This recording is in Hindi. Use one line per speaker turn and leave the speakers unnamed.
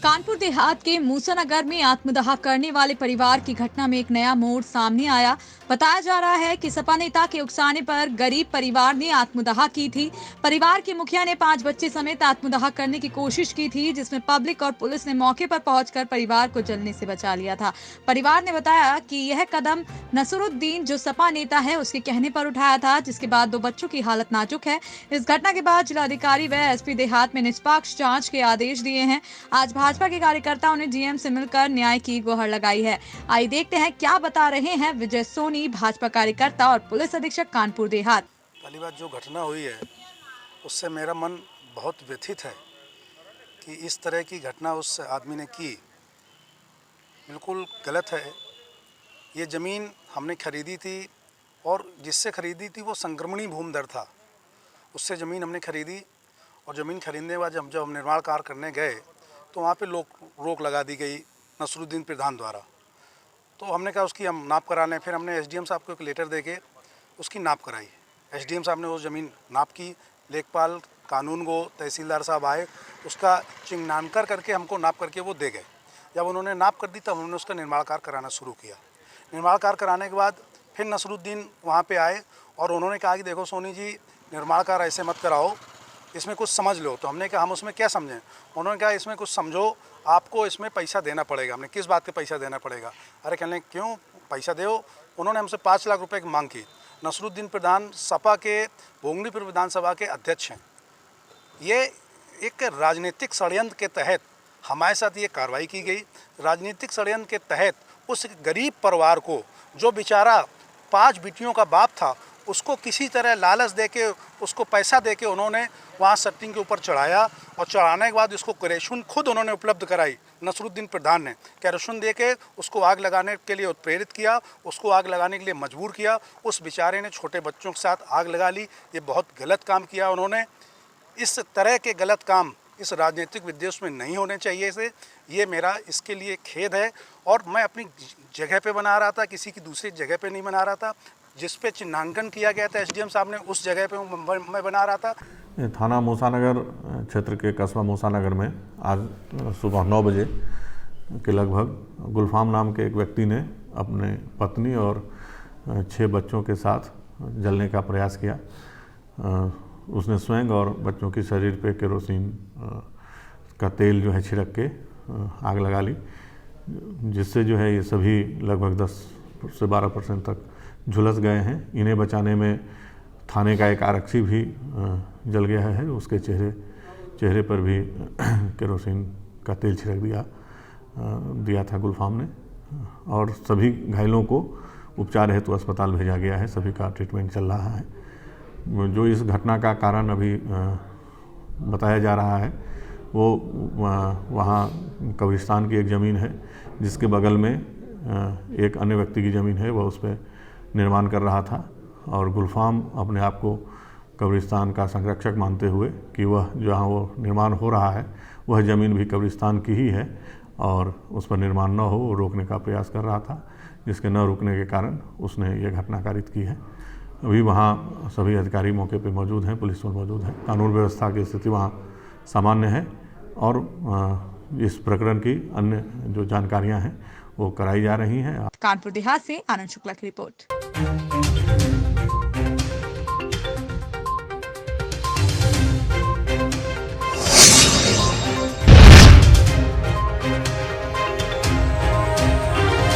कानपुर देहात के मूसानगर में आत्मदाह करने वाले परिवार की घटना में एक नया मोड़ सामने आया। बताया जा रहा है कि सपा नेता के उकसाने पर गरीब परिवार ने आत्मदाह की थी। परिवार के मुखिया ने 5 बच्चे समेत आत्मदाह करने की कोशिश की थी, जिसमें पब्लिक और पुलिस ने मौके पर पहुंचकर परिवार को जलने से बचा लिया था। परिवार ने बताया कि यह कदम नसरुद्दीन, जो सपा नेता है, उसके कहने पर उठाया था, जिसके बाद 2 बच्चों की हालत नाजुक है। इस घटना के बाद जिलाधिकारी व एसपी देहात में निष्पक्ष जांच के आदेश दिए हैं। आज भाजपा के कार्यकर्ताओं ने जीएम से मिलकर न्याय की गुहार लगाई है। आइए देखते हैं क्या बता रहे हैं विजय सोनी, भाजपा कार्यकर्ता और पुलिस अधीक्षक कानपुर देहात।
पहली बात जो घटना हुई है उससे मेरा मन बहुत व्यथित है कि इस तरह की घटना उस आदमी ने की, बिल्कुल गलत है। ये ज़मीन हमने खरीदी थी और जिससे खरीदी थी वो संक्रमणी भूमि दर था, उससे ज़मीन हमने खरीदी और ज़मीन खरीदने के बाद जब हम निर्माण कार्य करने गए तो वहाँ पे रोक लगा दी गई नसरुद्दीन प्रधान द्वारा। तो हमने कहा उसकी हम नाप कराने, फिर हमने एसडीएम साहब को एक लेटर देके उसकी नाप कराई। एसडीएम साहब ने वो ज़मीन नाप की, लेखपाल, कानून गो, तहसीलदार साहब आए, उसका चिन्हांकन करके हमको नाप करके वो दे गए। जब उन्होंने नाप कर दी तब हमने उसका निर्माण कार्य कराना शुरू किया। निर्माण कार्य कराने के बाद फिर नसरुद्दीन वहाँ पे आए और उन्होंने कहा कि देखो सोनी जी, निर्माण कार्य ऐसे मत कराओ, इसमें कुछ समझ लो। तो हमने कहा हम उसमें क्या समझें? उन्होंने कहा इसमें कुछ समझो, आपको इसमें पैसा देना पड़ेगा। हमने किस बात का पैसा देना पड़ेगा? अरे कहने क्यों पैसा दो? उन्होंने हमसे 5 लाख रुपए की मांग की। नसरुद्दीन प्रधान सपा के भोंगनीपुर विधानसभा के अध्यक्ष हैं। ये एक राजनीतिक षड्यंत्र के तहत हमारे साथ ये कार्रवाई की गई। राजनीतिक षड्यंत्र के तहत उस गरीब परिवार को, जो बेचारा 5 बेटियों का बाप था, उसको किसी तरह लालच देके, उसको पैसा देके उन्होंने वहाँ सटिंग के ऊपर चढ़ाया और चढ़ाने के बाद उसको केरोसिन खुद उन्होंने उपलब्ध कराई। नसरुद्दीन प्रधान ने केरोसिन देके उसको आग लगाने के लिए प्रेरित किया, उसको आग लगाने के लिए मजबूर किया। उस बेचारे ने छोटे बच्चों के साथ आग लगा ली। ये बहुत गलत काम किया उन्होंने। इस तरह के गलत काम इस राजनीतिक विद्वेष में नहीं होने चाहिए से, ये मेरा इसके लिए खेद है। और मैं अपनी जगह पे बना रहा था, किसी की दूसरी जगह पे नहीं बना रहा था। जिस पे चिन्हांकन किया गया था एसडीएम साहब ने, उस जगह पे मैं बना रहा था।
थाना मूसानगर क्षेत्र के कस्बा मूसानगर में आज सुबह 9 बजे के लगभग गुलफाम नाम के एक व्यक्ति ने अपने पत्नी और 6 बच्चों के साथ जलने का प्रयास किया। उसने स्वयं और बच्चों के शरीर पे केरोसिन का तेल जो है छिड़क के आग लगा ली, जिससे जो है ये सभी लगभग 10 से 12% तक झुलस गए हैं। इन्हें बचाने में थाने का एक आरक्षी भी जल गया है, उसके चेहरे पर भी केरोसिन का तेल छिड़क दिया था गुलफाम ने। और सभी घायलों को उपचार हेतु अस्पताल भेजा गया है, सभी का ट्रीटमेंट चल रहा है। जो इस घटना का कारण अभी बताया जा रहा है वो वहाँ कब्रिस्तान की एक ज़मीन है, जिसके बगल में एक अन्य व्यक्ति की ज़मीन है, वह उस पर निर्माण कर रहा था। और गुलफाम अपने आप को कब्रिस्तान का संरक्षक मानते हुए कि वह जहाँ वो निर्माण हो रहा है वह ज़मीन भी कब्रिस्तान की ही है और उस पर निर्माण न हो वो रोकने का प्रयास कर रहा था, जिसके न रुकने के कारण उसने ये घटना कारित की है। अभी वहाँ सभी अधिकारी मौके पे मौजूद हैं, पुलिस मौजूद है, कानून व्यवस्था की स्थिति वहाँ सामान्य है और इस प्रकरण की अन्य जो जानकारियाँ हैं वो कराई जा रही हैं।
कानपुर देहात से आनंद शुक्ला की रिपोर्ट।